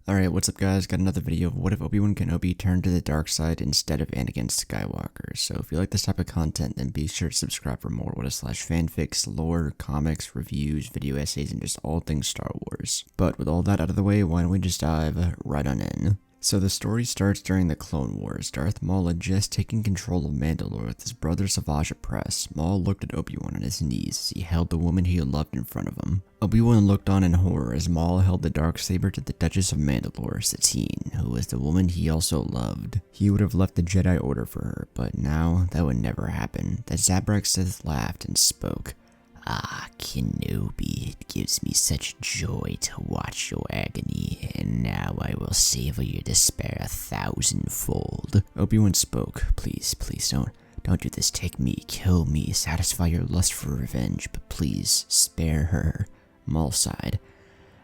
Alright, what's up guys? Got another video of what if Obi Wan Kenobi turned to the dark side instead of Anakin Skywalker. So if you like this type of content, then be sure to subscribe for more fanfics, lore, comics, reviews, video essays, and just all things Star Wars. But with all that out of the way, why don't we just dive right on in. So the story starts during the Clone Wars. Darth Maul had just taken control of Mandalore with his brother Savage oppressed. Maul looked at Obi-Wan on his knees as he held the woman he loved in front of him. Obi-Wan looked on in horror as Maul held the darksaber to the Duchess of Mandalore, Satine, who was the woman he also loved. He would have left the Jedi Order for her, but now that would never happen. The Zabrak Sith laughed and spoke. "Ah, Kenobi, it gives me such joy to watch your agony, and now I will savor your despair 1,000-fold. Obi-Wan spoke. Please don't do this. Take me, kill me, satisfy your lust for revenge, but please spare her." Maul sighed.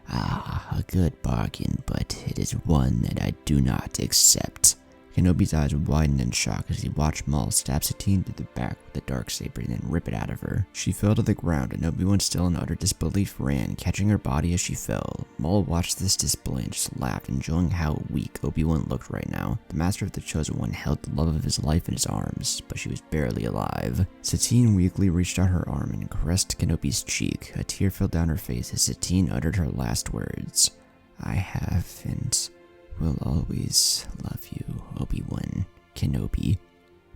"Ah, a good bargain, but it is one that I do not accept." Kenobi's eyes widened in shock as he watched Maul stab Satine through the back with the darksaber and then rip it out of her. She fell to the ground, and Obi-Wan, still in utter disbelief, ran, catching her body as she fell. Maul watched this display and just laughed, enjoying how weak Obi-Wan looked right now. The Master of the Chosen One held the love of his life in his arms, but she was barely alive. Satine weakly reached out her arm and caressed Kenobi's cheek. A tear fell down her face as Satine uttered her last words. "I have and will always love you, Obi-Wan Kenobi."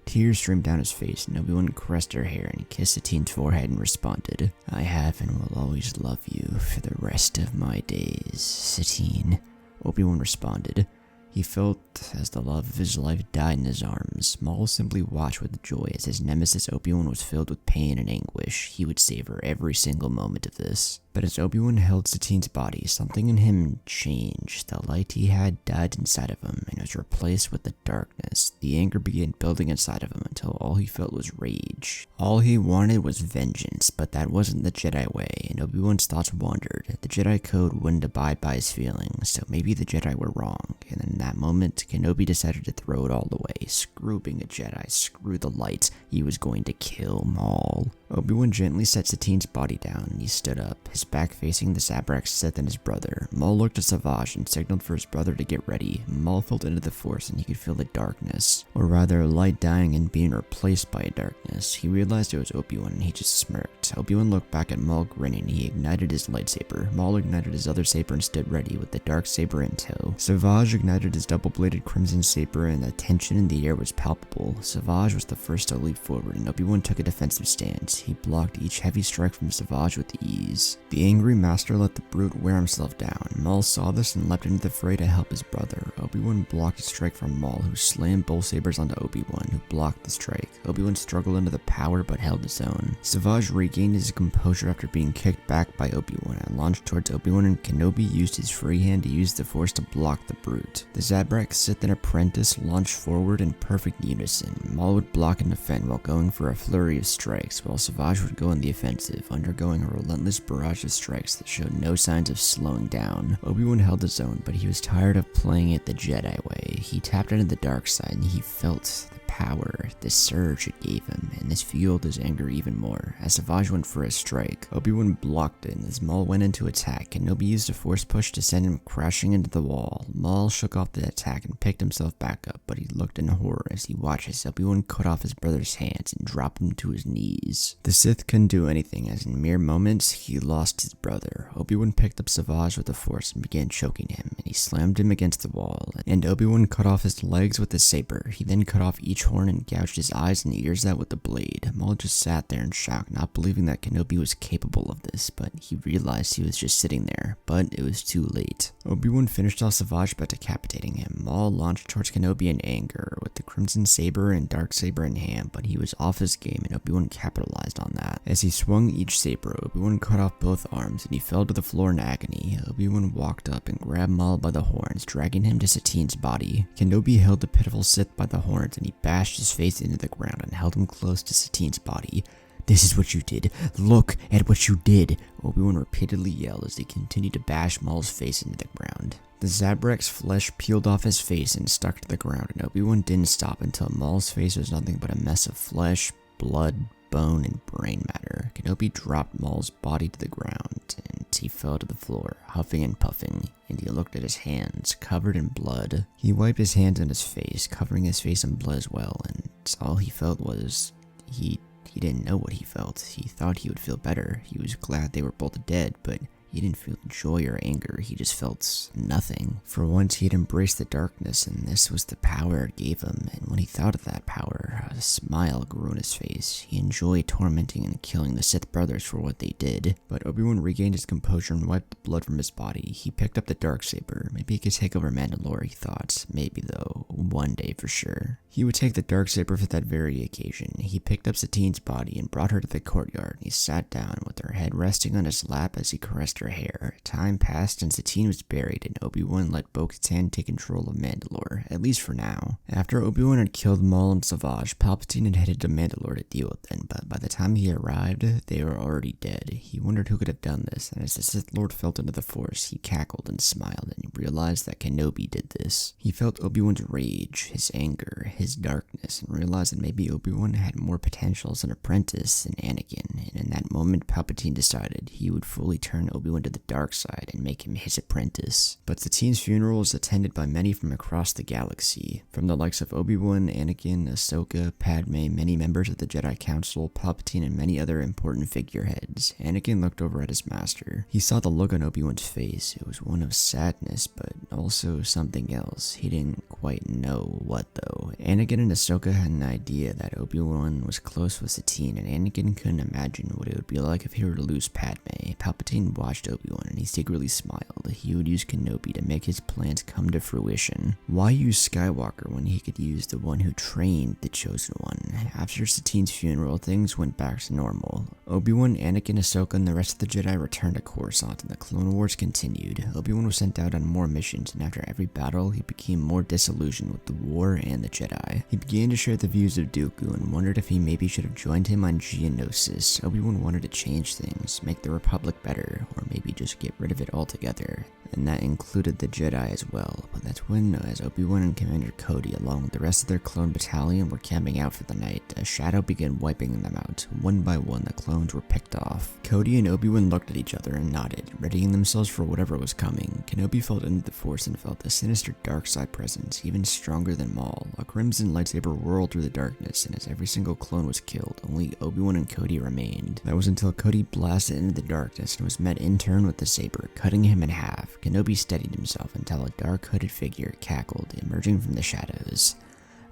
Tears streamed down his face, and Obi-Wan caressed her hair and kissed Satine's forehead and responded, "I have and will always love you for the rest of my days, Satine." Obi-Wan responded. He felt as the love of his life died in his arms. Maul simply watched with joy as his nemesis Obi-Wan was filled with pain and anguish. He would savor every single moment of this. But as Obi-Wan held Satine's body, something in him changed. The light he had died inside of him and was replaced with the darkness. The anger began building inside of him until all he felt was rage. All he wanted was vengeance, but that wasn't the Jedi way, and Obi-Wan's thoughts wandered. The Jedi code wouldn't abide by his feelings, so maybe the Jedi were wrong. And in that moment, Kenobi decided to throw it all away. Screw being a Jedi, screw the light. He was going to kill Maul. Obi-Wan gently set Satine's body down, and he stood up, his back facing the Zabrak Sith and his brother. Maul looked at Savage and signaled for his brother to get ready. Maul felt into the Force and he could feel the darkness, or rather light dying and being replaced by darkness. He realized it was Obi-Wan and he just smirked. Obi-Wan looked back at Maul grinning. He ignited his lightsaber. Maul ignited his other saber and stood ready with the darksaber in tow. Savage ignited his double-bladed crimson saber, and the tension in the air was palpable. Savage was the first to leap forward, and Obi-Wan took a defensive stance. He blocked each heavy strike from Savage with ease. The angry master let the brute wear himself down. Maul saw this and leapt into the fray to help his brother. Obi-Wan blocked a strike from Maul, who slammed both sabers onto Obi-Wan, who blocked the strike. Obi-Wan struggled into the power but held his own. Savage regained his composure after being kicked back by Obi-Wan and launched towards Obi-Wan, and Kenobi used his free hand to use the Force to block the brute. The Zabrak Sith and Apprentice launched forward in perfect unison. Maul would block and defend while going for a flurry of strikes, while Savage would go on the offensive, undergoing a relentless barrage of strikes that showed no signs of slowing down. Obi-Wan held his own, but he was tired of playing it the Jedi way. He tapped into the dark side and he felt the power, the surge it gave him, and this fueled his anger even more. As Savage went for a strike, Obi-Wan blocked it, and as Maul went into attack, Kenobi used a force push to send him crashing into the wall. Maul shook off the attack and picked himself back up, but he looked in horror as he watched as Obi-Wan cut off his brother's hands and dropped him to his knees. The Sith couldn't do anything, as in mere moments, he lost his brother. Obi-Wan picked up Savage with the Force and began choking him, and he slammed him against the wall, and Obi-Wan cut off his legs with his saber. He then cut off each horn and gouged his eyes and ears out with the blade. Maul just sat there in shock, not believing that Kenobi was capable of this, but he realized he was just sitting there, but it was too late. Obi-Wan finished off Savage by decapitating him. Maul launched towards Kenobi in anger, with the crimson saber and dark saber in hand, but he was off his game, and Obi-Wan capitalized on that. As he swung each saber, Obi-Wan cut off both arms, and he fell to the floor in agony. Obi-Wan walked up and grabbed Maul by the horns, dragging him to Satine's body. Kenobi held the pitiful Sith by the horns, and he bashed his face into the ground and held him close to Satine's body. "This is what you did. Look at what you did," Obi-Wan repeatedly yelled as he continued to bash Maul's face into the ground. The Zabrak's flesh peeled off his face and stuck to the ground, and Obi-Wan didn't stop until Maul's face was nothing but a mess of flesh, blood, bone, and brain matter. Kenobi dropped Maul's body to the ground, and moment, he fell to the floor, huffing and puffing, and he looked at his hands, covered in blood. He wiped his hands on his face, covering his face in blood as well, and all he felt was, he didn't know what he felt. He thought he would feel better. He was glad they were both dead, but he didn't feel joy or anger, he just felt nothing. For once, he had embraced the darkness, and this was the power it gave him, and when he thought of that power, a smile grew on his face. He enjoyed tormenting and killing the Sith brothers for what they did. But Obi-Wan regained his composure and wiped the blood from his body. He picked up the darksaber. Maybe he could take over Mandalore, he thought. Maybe though, one day for sure. He would take the darksaber for that very occasion. He picked up Satine's body and brought her to the courtyard. He sat down with her head resting on his lap as he caressed her hair. Time passed and Satine was buried, and Obi-Wan let Bo-Katan take control of Mandalore, at least for now. After Obi-Wan had killed Maul and Savage, Palpatine had headed to Mandalore to deal with them, but by the time he arrived, they were already dead. He wondered who could have done this, and as the Sith Lord felt into the Force, he cackled and smiled, and he realized that Kenobi did this. He felt Obi-Wan's rage, his anger, his darkness, and realized that maybe Obi-Wan had more potential as an apprentice than Anakin, and in that moment, Palpatine decided he would fully turn Obi-Wan to the dark side and make him his apprentice. But Satine's funeral was attended by many from across the galaxy, from the likes of Obi-Wan, Anakin, Ahsoka, Padme, many members of the Jedi Council, Palpatine, and many other important figureheads. Anakin looked over at his master. He saw the look on Obi-Wan's face. It was one of sadness, but also something else. He didn't quite know what though. Anakin and Ahsoka had an idea that Obi-Wan was close with Satine, and Anakin couldn't imagine what it would be like if he were to lose Padme. Palpatine watched Obi-Wan and he secretly smiled. He would use Kenobi to make his plans come to fruition. Why use Skywalker when he could use the one who trained the Chosen One? After Satine's funeral, things went back to normal. Obi-Wan, Anakin, Ahsoka, and the rest of the Jedi returned to Coruscant, and the Clone Wars continued. Obi-Wan was sent out on more missions, and after every battle, he became more disillusioned with the war and the Jedi. He began to share the views of Dooku and wondered if he maybe should have joined him on Geonosis. Obi-Wan wanted to change things, make the Republic better, or maybe just get rid of it altogether. And that included the Jedi as well. But that's when, as Obi-Wan and Commander Cody, along with the rest of their clone battalion, were camping out for the night, a shadow began wiping them out. One by one, the clones were picked off. Cody and Obi-Wan looked at each other and nodded, readying themselves for whatever was coming. Kenobi felt into the Force and felt a sinister dark side presence, even stronger than Maul. A crimson lightsaber whirled through the darkness, and as every single clone was killed, only Obi-Wan and Cody remained. That was until Cody blasted into the darkness and was met in turn with the saber, cutting him in half. Kenobi steadied himself until a dark hooded figure cackled, emerging from the shadows.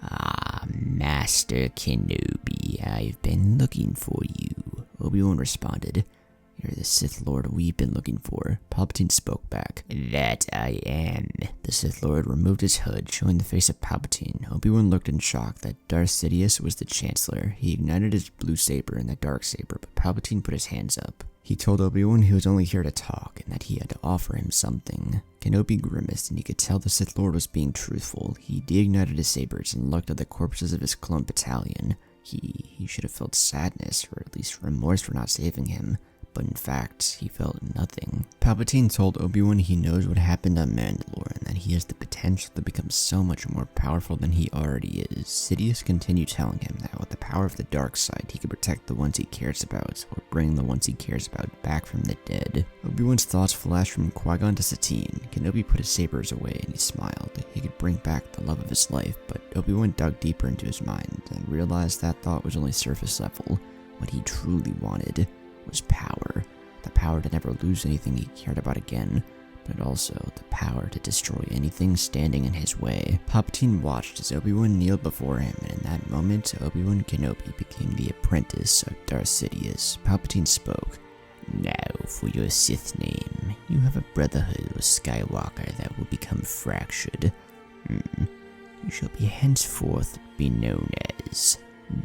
"Ah, Master Kenobi, I've been looking for you," Obi-Wan responded. "You're the Sith Lord we've been looking for," Palpatine spoke back. "That I am." The Sith Lord removed his hood, showing the face of Palpatine. Obi-Wan looked in shock that Darth Sidious was the Chancellor. He ignited his blue saber and the dark saber, but Palpatine put his hands up. He told Obi-Wan he was only here to talk, and that he had to offer him something. Kenobi grimaced, and he could tell the Sith Lord was being truthful. He deignited his sabers and looked at the corpses of his clone battalion. He should have felt sadness, or at least remorse for not saving him. But in fact, he felt nothing. Palpatine told Obi-Wan he knows what happened on Mandalore and that he has the potential to become so much more powerful than he already is. Sidious continued telling him that with the power of the dark side, he could protect the ones he cares about, or bring the ones he cares about back from the dead. Obi-Wan's thoughts flashed from Qui-Gon to Satine. Kenobi put his sabers away and he smiled. He could bring back the love of his life, but Obi-Wan dug deeper into his mind and realized that thought was only surface level. What he truly wanted was power. The power to never lose anything he cared about again, but also the power to destroy anything standing in his way. Palpatine watched as Obi-Wan kneeled before him, and in that moment, Obi-Wan Kenobi became the apprentice of Darth Sidious. Palpatine spoke. "Now for your Sith name. You have a brotherhood with Skywalker that will become fractured. You shall be henceforth be known as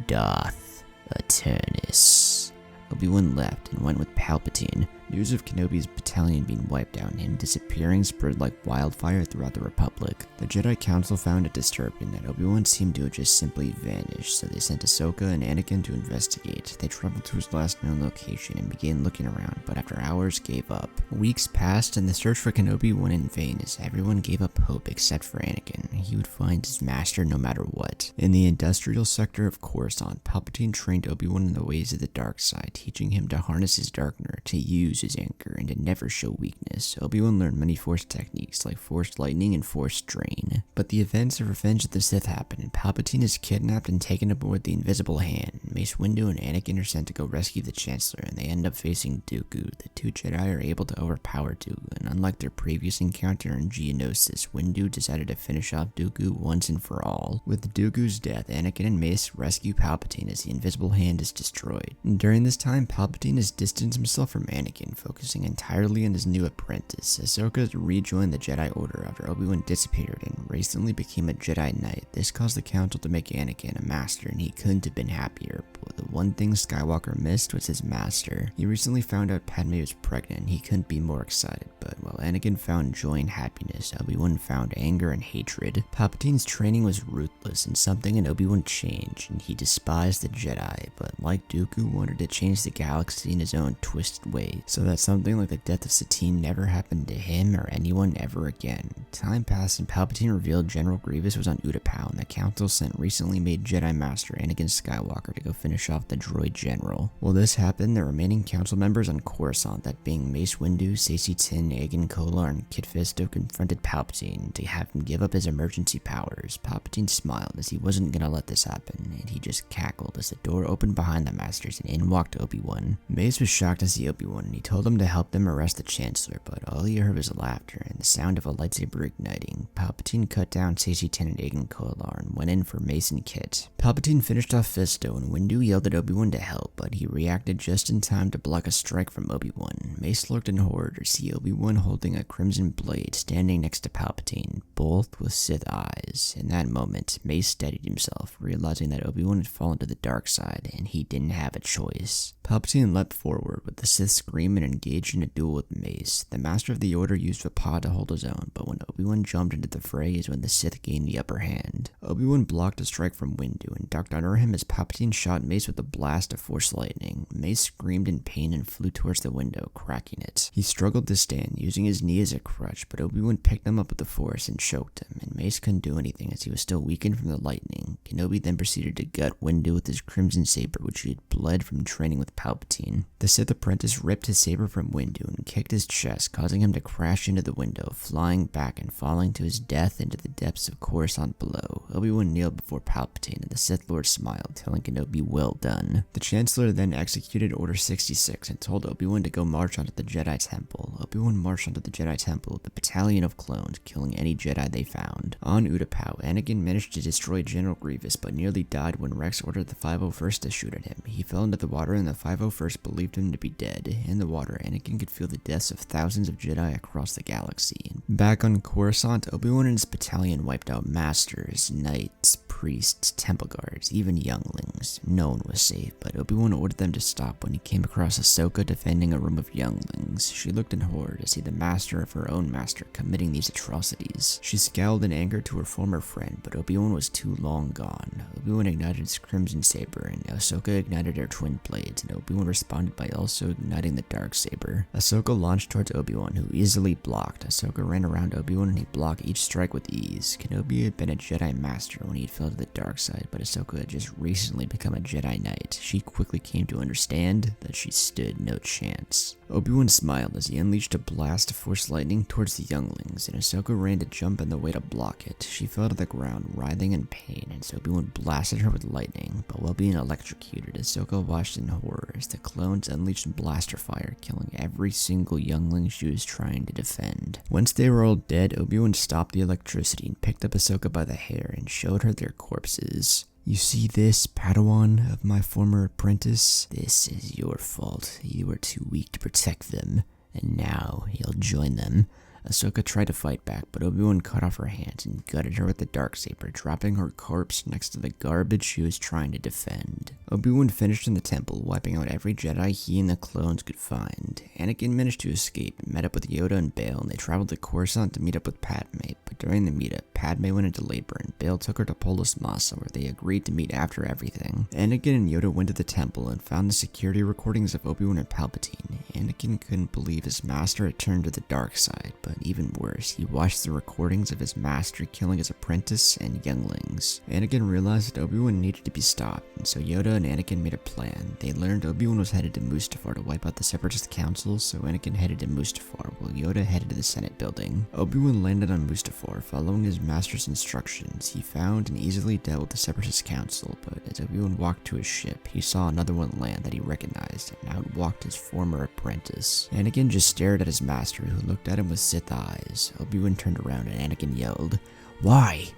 Darth Turnis." Obi-Wan left and went with Palpatine. News of Kenobi's battalion being wiped out and him disappearing spread like wildfire throughout the Republic. The Jedi Council found it disturbing that Obi-Wan seemed to have just simply vanished, so they sent Ahsoka and Anakin to investigate. They traveled to his last known location and began looking around, but after hours gave up. Weeks passed and the search for Kenobi went in vain as everyone gave up hope except for Anakin. He would find his master no matter what. In the industrial sector of Coruscant, Palpatine trained Obi-Wan in the ways of the dark side, teaching him to harness his darkner to use use his anger and to never show weakness. Obi-Wan learned many Force techniques like Force Lightning and Force Drain. But the events of Revenge of the Sith happen, and Palpatine is kidnapped and taken aboard the Invisible Hand. Mace Windu and Anakin are sent to go rescue the Chancellor, and they end up facing Dooku. The two Jedi are able to overpower Dooku, and unlike their previous encounter in Geonosis, Windu decided to finish off Dooku once and for all. With Dooku's death, Anakin and Mace rescue Palpatine as the Invisible Hand is destroyed. And during this time, Palpatine has distanced himself from Anakin, focusing entirely on his new apprentice. Ahsoka has rejoined the Jedi Order after Obi-Wan disappeared and recently became a Jedi Knight. This caused the Council to make Anakin a master, and he couldn't have been happier. But the one thing Skywalker missed was his master. He recently found out Padme was pregnant, and he couldn't be more excited. But while Anakin found joy and happiness, Obi-Wan found anger and hatred. Palpatine's training was ruthless, and something in Obi-Wan changed, and he despised the Jedi, but like Dooku, wanted to change the galaxy in his own twisted way, so that something like the death of Satine never happened to him or anyone ever again. Time passed, and Palpatine revealed General Grievous was on Utapau, and the Council sent recently made Jedi Master Anakin Skywalker to go finish off the droid general. While this happened, the remaining Council members on Coruscant, that being Mace Windu, Saesee Tiin, Agen Kolar, and Kit Fisto, confronted Palpatine to have him give up his emergency powers. Palpatine smiled as he wasn't gonna let this happen, and he just cackled as the door opened behind the Masters and in walked Obi-Wan. Mace was shocked to see Obi-Wan, and he told him to help them arrest the Chancellor, but all he heard was laughter and the sound of a lightsaber igniting. Palpatine cut down Saesee Tiin and Agen Kolar and went in for Mace and Kit. Palpatine finished off Fisto, and Windu yelled at Obi-Wan to help, but he reacted just in time to block a strike from Obi-Wan. Mace looked in horror to see Obi-Wan holding a crimson blade standing next to Palpatine, both with Sith eyes. In that moment, Mace steadied himself, realizing that Obi-Wan had fallen to the dark side, and he didn't have a choice. Palpatine leapt forward, with the Sith scream and engaged in a duel with Mace. The Master of the Order used Vapaa to hold his own, but when Obi-Wan jumped into the fray is when the Sith gained the upper hand. Obi-Wan blocked a strike from Windu and ducked under him as Palpatine shot Mace with a blast of Force Lightning. Mace screamed in pain and flew towards the window, cracking it. He struggled to stand, using his knee as a crutch, but Obi-Wan picked him up with the Force and choked him, and Mace couldn't do anything as he was still weakened from the lightning. Kenobi then proceeded to gut Windu with his crimson saber, which he had bled from training with Palpatine. The Sith apprentice ripped his saber from Windu and kicked his chest, causing him to crash into the window, flying back and falling to his death into the depths of Coruscant below. Obi-Wan kneeled before Palpatine, and the Sith Lord smiled, telling Kenobi well done. The Chancellor then executed Order 66 and told Obi-Wan to go march onto the Jedi Temple. Obi-Wan marched onto the Jedi Temple with a battalion of clones, killing any Jedi they found. On Utapau, Anakin managed to destroy General Grievous, but nearly died when Rex ordered the 501st to shoot at him. He fell into the water, and the 501st believed him to be dead. In the water, Anakin could feel the deaths of thousands of Jedi across the galaxy. Back on Coruscant, Obi-Wan and his battalion wiped out Masters, Knights, Priests, Temple Guards, even younglings. No one was safe, but Obi-Wan ordered them to stop when he came across Ahsoka defending a room of younglings. She looked in horror to see the master of her own master committing these atrocities. She scowled in anger to her former friend, but Obi-Wan was too long gone. Obi-Wan ignited his crimson saber, and Ahsoka ignited her twin blades, and Obi-Wan responded by also igniting the dark saber. Ahsoka launched towards Obi-Wan, who easily blocked. Ahsoka ran around Obi-Wan, and he blocked each strike with ease. Kenobi had been a Jedi Master when he had fell to the dark side, but Ahsoka had just recently become a Jedi Knight. She quickly came to understand that she stood no chance. Obi-Wan smiled as he unleashed a blast of Force Lightning towards the younglings, and Ahsoka ran to jump in the way to block it. She fell to the ground, writhing in pain, and so Obi-Wan blasted her with lightning, but while being electrocuted, Ahsoka watched in horror as the clones unleashed blaster fire, killing every single youngling she was trying to defend. Once they were all dead, Obi-Wan stopped the electricity and picked up Ahsoka by the hair and showed her their corpses. "You see this, Padawan of my former apprentice? This is your fault. You were too weak to protect them, and now you'll join them." Ahsoka tried to fight back, but Obi-Wan cut off her hands and gutted her with the darksaber, dropping her corpse next to the garbage she was trying to defend. Obi-Wan finished in the temple, wiping out every Jedi he and the clones could find. Anakin managed to escape and met up with Yoda and Bail, and they traveled to Coruscant to meet up with Padme, but during the meetup, Padme went into labor, and Bail took her to Polis Massa, where they agreed to meet after everything. Anakin and Yoda went to the temple and found the security recordings of Obi-Wan and Palpatine. Anakin couldn't believe his master had turned to the dark side, but even worse, he watched the recordings of his master killing his apprentice and younglings. Anakin realized that Obi-Wan needed to be stopped, and so Yoda and Anakin made a plan. They learned Obi-Wan was headed to Mustafar to wipe out the Separatist Council, so Anakin headed to Mustafar, while Yoda headed to the Senate building. Obi-Wan landed on Mustafar. Following his master's instructions, he found and easily dealt with the Separatist Council, but as Obi-Wan walked to his ship, he saw another one land that he recognized, and out walked his former apprentice. Anakin just stared at his master, who looked at him with Sith eyes. Obi-Wan turned around and Anakin yelled, Why,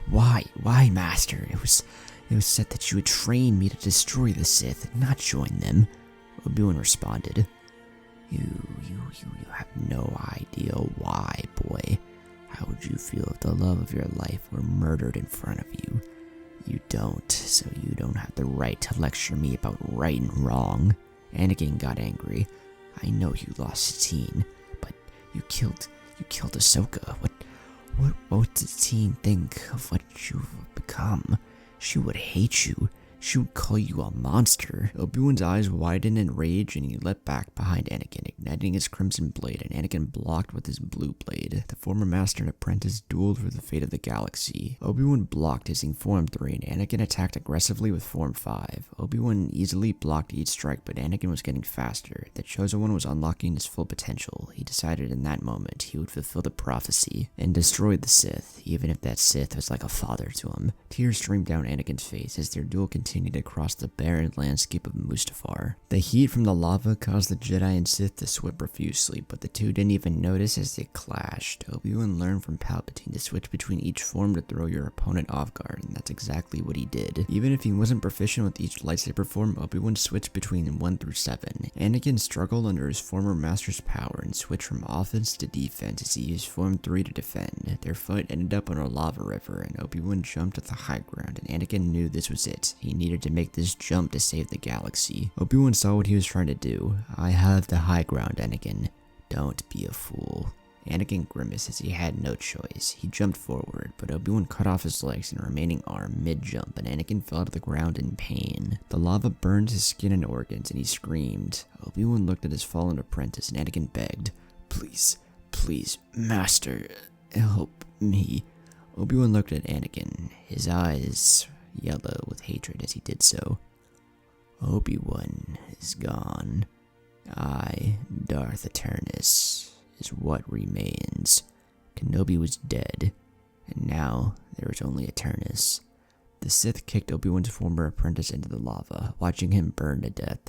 master? It was said that you would train me to destroy the Sith, not join them. Obi-Wan responded, You have no idea why, boy. How would you feel if the love of your life were murdered in front of you? You don't, so you don't have the right to lecture me about right and wrong. Anakin got angry. I know you lost Satine, but you killed Ahsoka. What would Satine think of what you've become? She would hate you. She would call you a monster. Obi-Wan's eyes widened in rage and he leapt back behind Anakin, igniting his crimson blade, and Anakin blocked with his blue blade. The former master and apprentice dueled for the fate of the galaxy. Obi-Wan blocked using Form 3 and Anakin attacked aggressively with Form 5. Obi-Wan easily blocked each strike, but Anakin was getting faster. The Chosen One was unlocking his full potential. He decided in that moment he would fulfill the prophecy and destroy the Sith, even if that Sith was like a father to him. Tears streamed down Anakin's face as their duel continued across the barren landscape of Mustafar. The heat from the lava caused the Jedi and Sith to sweat profusely, but the two didn't even notice as they clashed. Obi-Wan learned from Palpatine to switch between each form to throw your opponent off guard, and that's exactly what he did. Even if he wasn't proficient with each lightsaber form, Obi-Wan switched between 1 through 7. Anakin struggled under his former master's power and switched from offense to defense as he used Form 3 to defend. Their fight ended up on a lava river, and Obi-Wan jumped at the high ground, and Anakin knew this was it. He needed to make this jump to save the galaxy. Obi-Wan saw what he was trying to do. I have the high ground, Anakin. Don't be a fool. Anakin grimaced as he had no choice. He jumped forward, but Obi-Wan cut off his legs and remaining arm mid-jump, and Anakin fell to the ground in pain. The lava burned his skin and organs, and he screamed. Obi-Wan looked at his fallen apprentice, and Anakin begged, Please, Master, help me. Obi-Wan looked at Anakin, his eyes yellow with hatred as he did so. Obi-Wan is gone. I, Darth Turnis, is what remains. Kenobi was dead, and now there is only a Turnis. The Sith kicked Obi-Wan's former apprentice into the lava, watching him burn to death.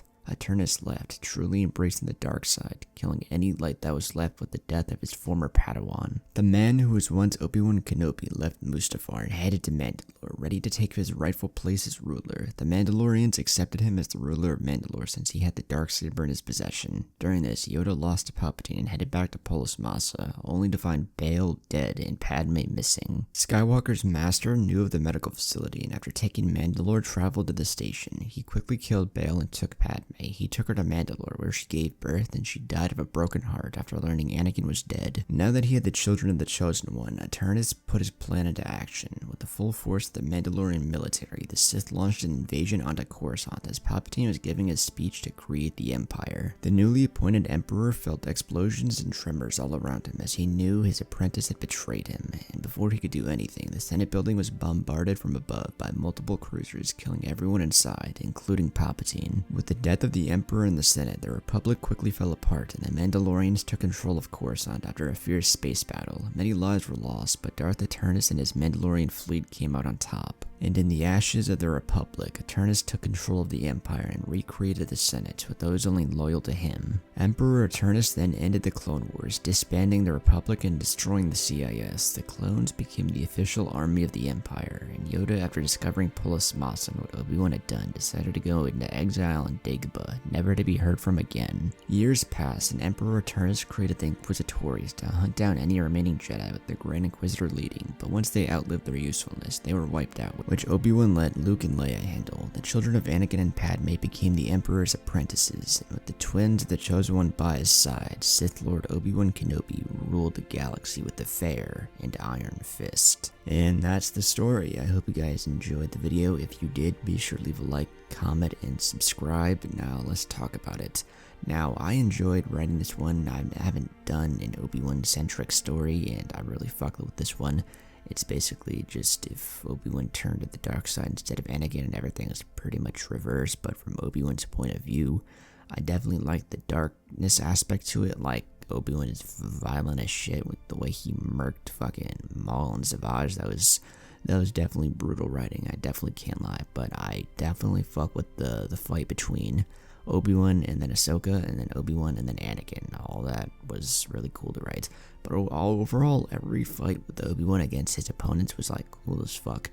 Turnis left, truly embracing the dark side, killing any light that was left with the death of his former Padawan. The man who was once Obi Wan Kenobi left Mustafar and headed to Mandalore, ready to take his rightful place as ruler. The Mandalorians accepted him as the ruler of Mandalore since he had the darksaber in his possession. During this, Yoda lost to Palpatine and headed back to Polis Massa, only to find Bail dead and Padme missing. Skywalker's master knew of the medical facility, and after taking Mandalore, traveled to the station. He quickly killed Bail and took Padme. He took her to Mandalore, where she gave birth, and she died of a broken heart after learning Anakin was dead. Now that he had the children of the Chosen One, Turnis put his plan into action. With the full force of the Mandalorian military, the Sith launched an invasion onto Coruscant as Palpatine was giving a speech to create the Empire. The newly appointed Emperor felt explosions and tremors all around him as he knew his apprentice had betrayed him, and before he could do anything, the Senate building was bombarded from above by multiple cruisers, killing everyone inside, including Palpatine. With the death of the Emperor and the Senate, the Republic quickly fell apart, and the Mandalorians took control of Coruscant after a fierce space battle. Many lives were lost, but Darth Turnis and his Mandalorian fleet came out on top. And in the ashes of the Republic, Turnis took control of the Empire and recreated the Senate with those only loyal to him. Emperor Turnis then ended the Clone Wars, disbanding the Republic and destroying the CIS. The clones became the official army of the Empire, and Yoda, after discovering Polis Massa and what Obi-Wan had done, decided to go into exile in Dagobah, never to be heard from again. Years passed, and Emperor Turnis created the Inquisitores to hunt down any remaining Jedi with the Grand Inquisitor leading, but once they outlived their usefulness, they were wiped out which Obi-Wan let Luke and Leia handle. The children of Anakin and Padme became the Emperor's apprentices, and with the twins, the chosen one by his side, Sith Lord Obi Wan Kenobi ruled the galaxy with the fair and iron fist. And that's the story. I hope you guys enjoyed the video. If you did, be sure to leave a like, comment, and subscribe. Now let's talk about it. Now, I enjoyed writing this one. I haven't done an Obi-Wan centric story, and I really fucked with this one. It's basically just if Obi-Wan turned to the dark side instead of Anakin, and everything is pretty much reversed, but from Obi-Wan's point of view, I definitely like the darkness aspect to it. Like, Obi-Wan is violent as shit with the way he murked fucking Maul and Savage. That was definitely brutal writing. I definitely can't lie, but I definitely fuck with the fight between Obi-Wan and then Ahsoka, and then Obi-Wan and then Anakin. All that was really cool to write. But overall, every fight with Obi-Wan against his opponents was like cool as fuck.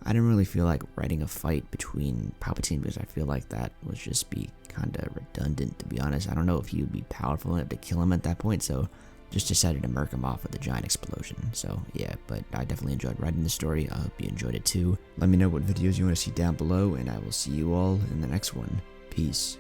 I didn't really feel like writing a fight between Palpatine because I feel like that would just be kind of redundant, to be honest. I don't know if he would be powerful enough to kill him at that point, so just decided to murk him off with a giant explosion. So yeah, but I definitely enjoyed writing the story. I hope you enjoyed it too. Let me know what videos you want to see down below, and I will see you all in the next one. Peace.